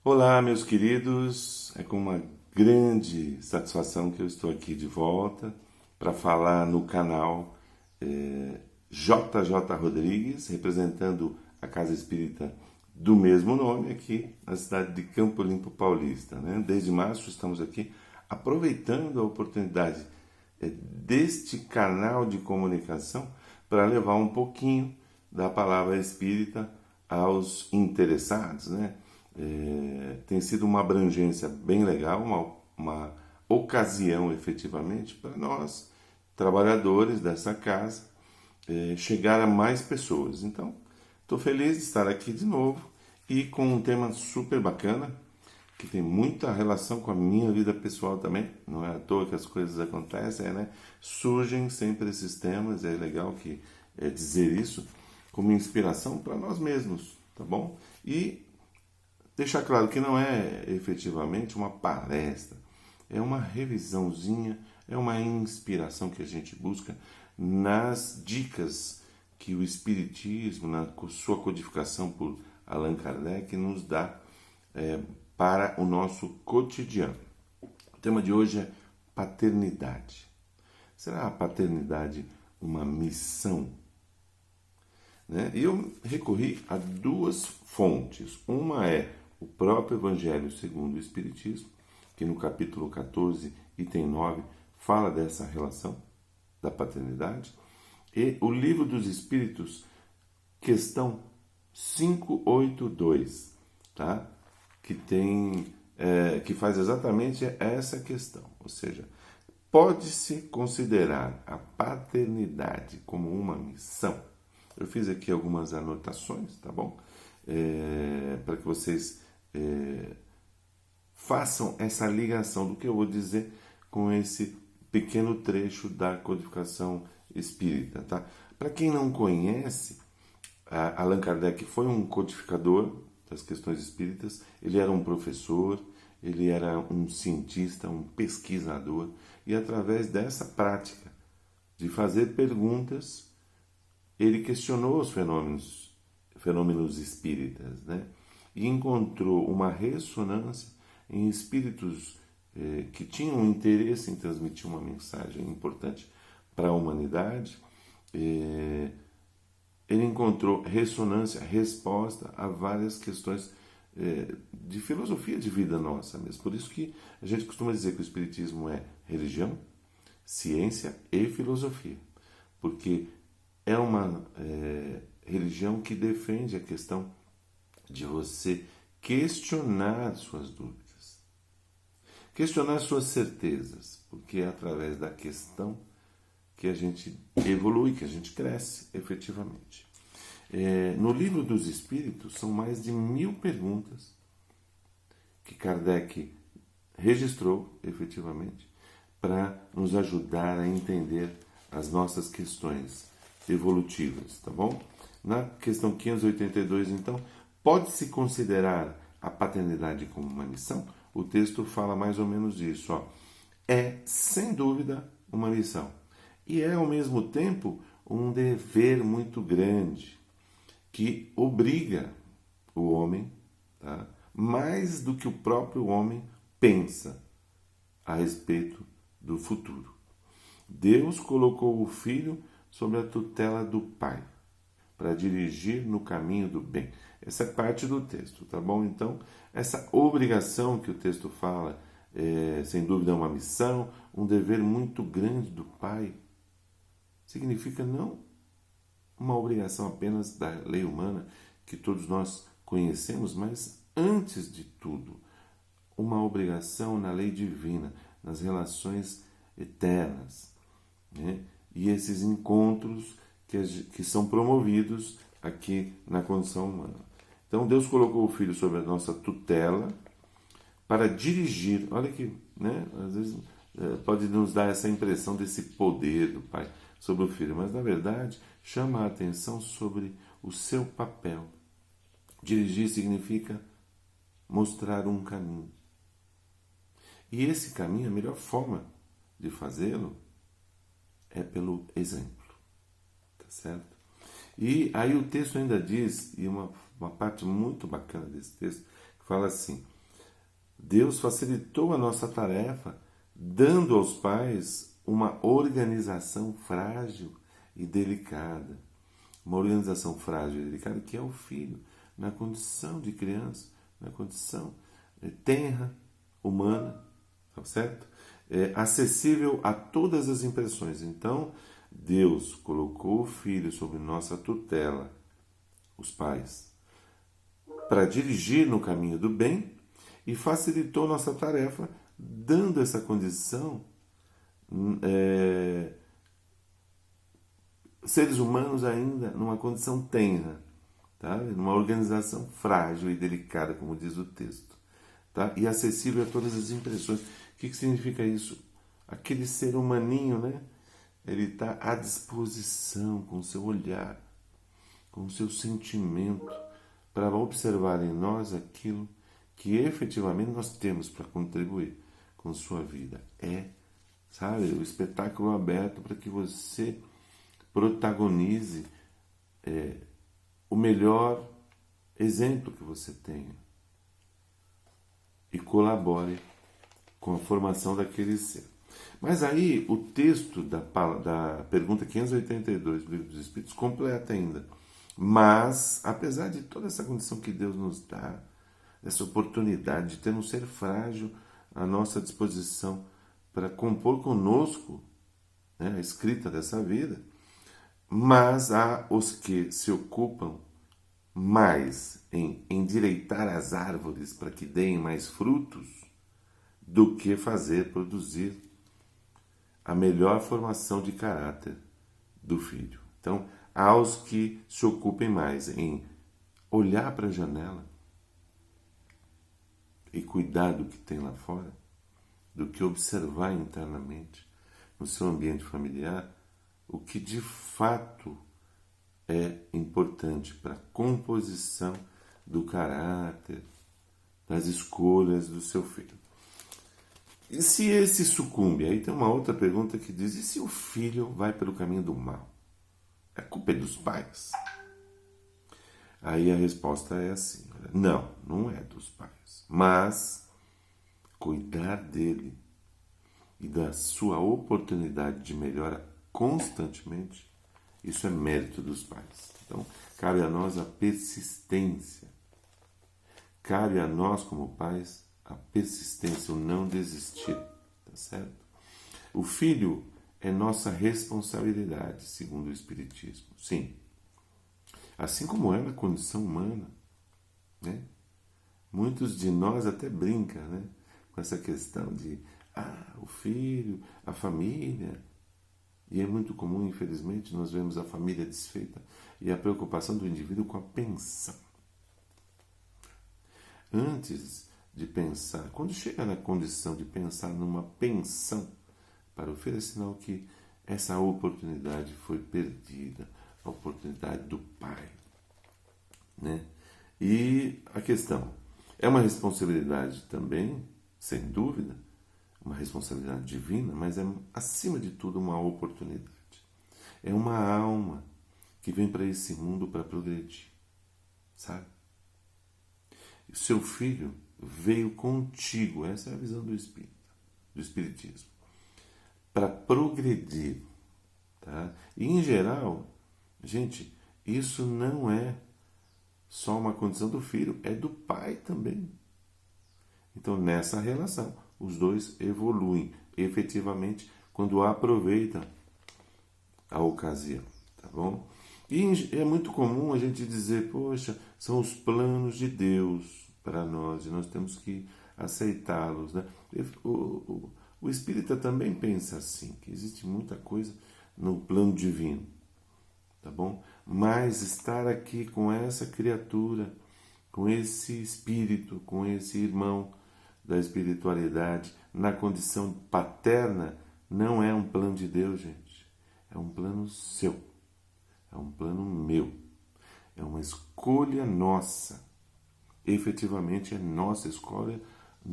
Olá, meus queridos. É com uma grande satisfação que eu estou aqui de volta para falar no canal JJ Rodrigues, representando a Casa Espírita do mesmo nome aqui na cidade de Campo Limpo Paulista, né? Desde março estamos aqui aproveitando a oportunidade deste canal de comunicação para levar um pouquinho da palavra espírita aos interessados, né? Tem sido uma abrangência bem legal, uma ocasião efetivamente para nós, trabalhadores dessa casa, chegar a mais pessoas. Então, estou feliz de estar aqui de novo e com um tema super bacana, que tem muita relação com a minha vida pessoal também. Não é à toa que as coisas acontecem, né? Surgem sempre esses temas, é legal que dizer isso como inspiração para nós mesmos, tá bom? E deixar claro que não é efetivamente uma palestra, é uma revisãozinha, é uma inspiração que a gente busca nas dicas que o Espiritismo, na sua codificação por Allan Kardec, nos dá para o nosso cotidiano. O tema de hoje é paternidade. Será a paternidade uma missão? Né? E eu recorri a duas fontes. Uma é o próprio Evangelho segundo o Espiritismo, que no capítulo 14, item 9, fala dessa relação da paternidade, e o Livro dos Espíritos, questão 582, tá? Que faz exatamente essa questão, ou seja, pode-se considerar a paternidade como uma missão? Eu fiz aqui algumas anotações, tá bom? Para que vocês façam essa ligação do que eu vou dizer com esse pequeno trecho da codificação espírita, tá? Para quem não conhece, Allan Kardec foi um codificador das questões espíritas, ele era um professor, ele era um cientista, um pesquisador, e através dessa prática de fazer perguntas, ele questionou os fenômenos espíritas, né? E encontrou uma ressonância em espíritos que tinham interesse em transmitir uma mensagem importante para a humanidade. Ele encontrou ressonância, resposta a várias questões de filosofia de vida nossa mesmo. Por isso que a gente costuma dizer que o Espiritismo é religião, ciência e filosofia. Porque é uma religião que defende a questão de você questionar suas dúvidas, questionar suas certezas, porque é através da questão que a gente evolui, que a gente cresce efetivamente. No Livro dos Espíritos são mais de 1000 perguntas que Kardec registrou efetivamente para nos ajudar a entender as nossas questões evolutivas, tá bom? Na questão 582, então, pode-se considerar a paternidade como uma missão? O texto fala mais ou menos disso, ó. É, sem dúvida, uma missão. E é, ao mesmo tempo, um dever muito grande que obriga o homem, tá? Mais do que o próprio homem pensa a respeito do futuro. Deus colocou o filho sob a tutela do pai, para dirigir no caminho do bem. Essa é parte do texto, tá bom? Então, essa obrigação que o texto fala, sem dúvida é uma missão, um dever muito grande do pai, significa não uma obrigação apenas da lei humana, que todos nós conhecemos, mas, antes de tudo, uma obrigação na lei divina, nas relações eternas, né? E esses encontros que são promovidos aqui na condição humana. Então, Deus colocou o Filho sob a nossa tutela para dirigir. Olha que, né? Às vezes pode nos dar essa impressão desse poder do Pai sobre o Filho, mas, na verdade, chama a atenção sobre o seu papel. Dirigir significa mostrar um caminho. E esse caminho, a melhor forma de fazê-lo é pelo exemplo. Tá certo? E aí o texto ainda diz, e uma parte muito bacana desse texto, que fala assim: Deus facilitou a nossa tarefa, dando aos pais uma organização frágil e delicada. Uma organização frágil e delicada que é o filho, na condição de criança, na condição tenra, humana, tá certo? Acessível a todas as impressões. Então, Deus colocou o filho sob nossa tutela, os pais, para dirigir no caminho do bem e facilitou nossa tarefa, dando essa condição seres humanos ainda numa condição tenra, tá? Numa organização frágil e delicada, como diz o texto, tá? E acessível a todas as impressões. O que significa isso? Aquele ser humaninho, né? Ele está à disposição com o seu olhar, com o seu sentimento, para observar em nós aquilo que efetivamente nós temos para contribuir com sua vida. Sabe, o espetáculo aberto para que você protagonize o melhor exemplo que você tenha e colabore com a formação daquele ser. Mas aí o texto da pergunta 582 do Livro dos Espíritos completa ainda. Mas, apesar de toda essa condição que Deus nos dá, essa oportunidade de ter um ser frágil à nossa disposição para compor conosco, né, a escrita dessa vida, mas há os que se ocupam mais em endireitar as árvores para que deem mais frutos do que fazer produzir a melhor formação de caráter do filho. Então, há os que se ocupem mais em olhar para a janela e cuidar do que tem lá fora, do que observar internamente no seu ambiente familiar o que de fato é importante para a composição do caráter, das escolhas do seu filho. E se esse sucumbe? Aí tem uma outra pergunta que diz: e se o filho vai pelo caminho do mal? A culpa é dos pais? Aí a resposta é assim: não, não é dos pais. Mas cuidar dele e da sua oportunidade de melhora constantemente, isso é mérito dos pais. Então, cabe a nós a persistência. Cabe a nós, como pais, a persistência, o não desistir, tá certo? O filho é nossa responsabilidade, segundo o Espiritismo. Sim. Assim como é na condição humana, né? Muitos de nós até brincam, né, com essa questão de o filho, a família. E é muito comum, infelizmente, nós vemos a família desfeita e a preocupação do indivíduo com a pensão. Antes de pensar, quando chega na condição de pensar numa pensão para o filho, é sinal que essa oportunidade foi perdida, a oportunidade do pai, né? E a questão é uma responsabilidade também, sem dúvida, uma responsabilidade divina, mas é, acima de tudo, uma oportunidade. É uma alma que vem para esse mundo para progredir, sabe? O seu filho veio contigo, essa é a visão do Espírito, do Espiritismo, para progredir, tá? E, em geral, gente, isso não é só uma condição do filho, é do pai também. Então, nessa relação, os dois evoluem efetivamente quando aproveitam a ocasião, tá bom? E é muito comum a gente dizer: poxa, são os planos de Deus para nós e nós temos que aceitá-los, né? O espírita também pensa assim, que existe muita coisa no plano divino, tá bom? Mas estar aqui com essa criatura, com esse espírito, com esse irmão da espiritualidade, na condição paterna, não é um plano de Deus, gente. É um plano seu. É um plano meu. É uma escolha nossa. Efetivamente é nossa escolha, o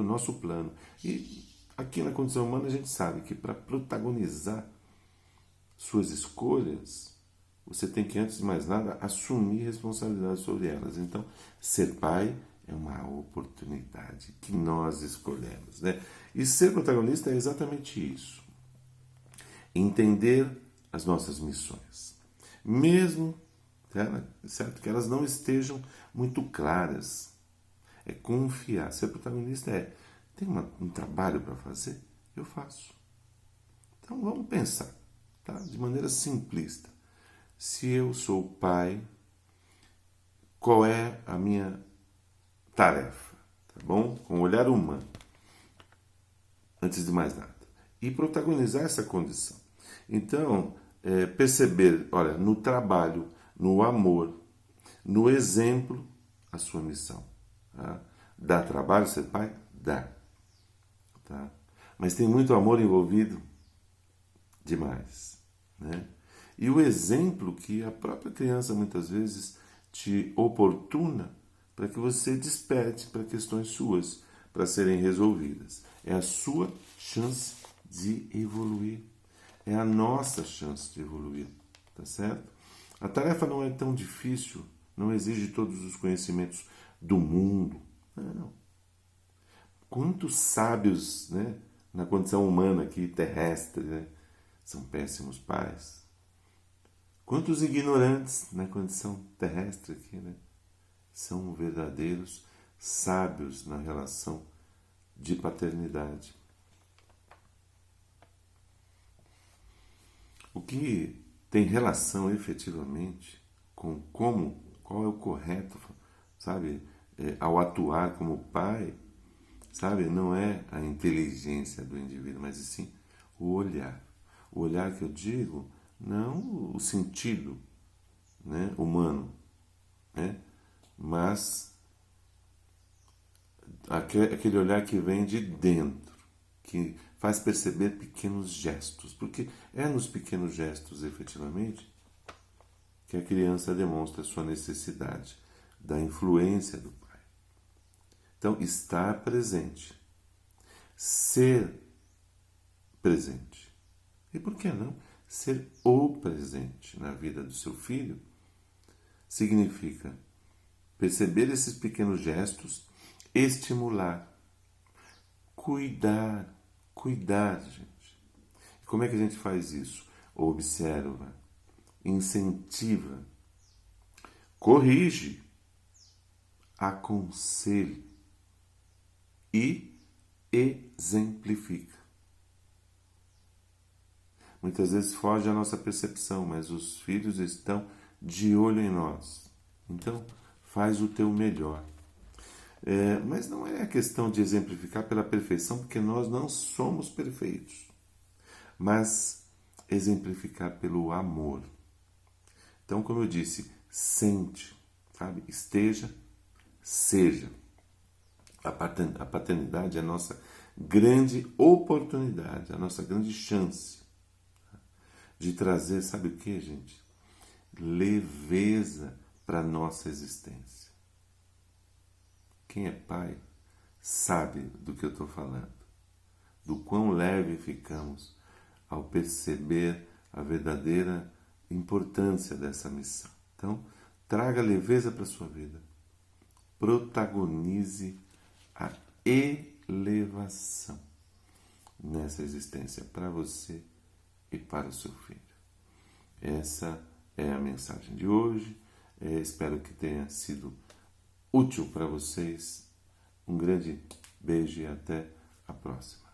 nosso plano. E aqui na condição humana a gente sabe que para protagonizar suas escolhas, você tem que, antes de mais nada, assumir responsabilidade sobre elas. Então, ser pai é uma oportunidade que nós escolhemos, né? E ser protagonista é exatamente isso. Entender as nossas missões. Mesmo, certo, que elas não estejam muito claras. É confiar. Ser protagonista tem um trabalho para fazer? Eu faço. Então vamos pensar, tá? De maneira simplista. Se eu sou pai, qual é a minha tarefa? Tá bom? Com um olhar humano. Antes de mais nada. E protagonizar essa condição. Então, perceber, olha, no trabalho, no amor, no exemplo, a sua missão. Tá? Dá trabalho ser pai? Dá. Tá? Mas tem muito amor envolvido? Demais. Né? E o exemplo que a própria criança muitas vezes te oportuna para que você desperte para questões suas, para serem resolvidas. É a sua chance de evoluir. É a nossa chance de evoluir. Tá certo? A tarefa não é tão difícil, não exige todos os conhecimentos do mundo. Não. Quantos sábios, né, na condição humana aqui, terrestre, né, são péssimos pais? Quantos ignorantes na condição terrestre aqui, né, são verdadeiros sábios na relação de paternidade? O que tem relação efetivamente com qual é o correto, sabe, ao atuar como pai, sabe, não é a inteligência do indivíduo, mas sim o olhar. O olhar que eu digo, não o sentido, né, humano, né, mas aquele olhar que vem de dentro, que faz perceber pequenos gestos, porque é nos pequenos gestos, efetivamente, que a criança demonstra a sua necessidade da influência do pai. Então, estar presente, ser presente. E por que não ser o presente na vida do seu filho? Significa perceber esses pequenos gestos, estimular, cuidar, gente. E como é que a gente faz isso? Observa, incentiva, corrige, aconselha e exemplifica. Muitas vezes foge à nossa percepção, mas os filhos estão de olho em nós. Então, faz o teu melhor. Mas não é a questão de exemplificar pela perfeição, porque nós não somos perfeitos. Mas exemplificar pelo amor. Então, como eu disse, sente, sabe? Esteja, seja. A paternidade é a nossa grande oportunidade, a nossa grande chance de trazer, sabe o que, gente? Leveza para a nossa existência. Quem é pai sabe do que eu estou falando, do quão leve ficamos ao perceber a verdadeira importância dessa missão. Então, traga leveza para a sua vida. Protagonize a elevação nessa existência para você e para o seu filho. Essa é a mensagem de hoje. Espero que tenha sido útil para vocês. Um grande beijo e até a próxima.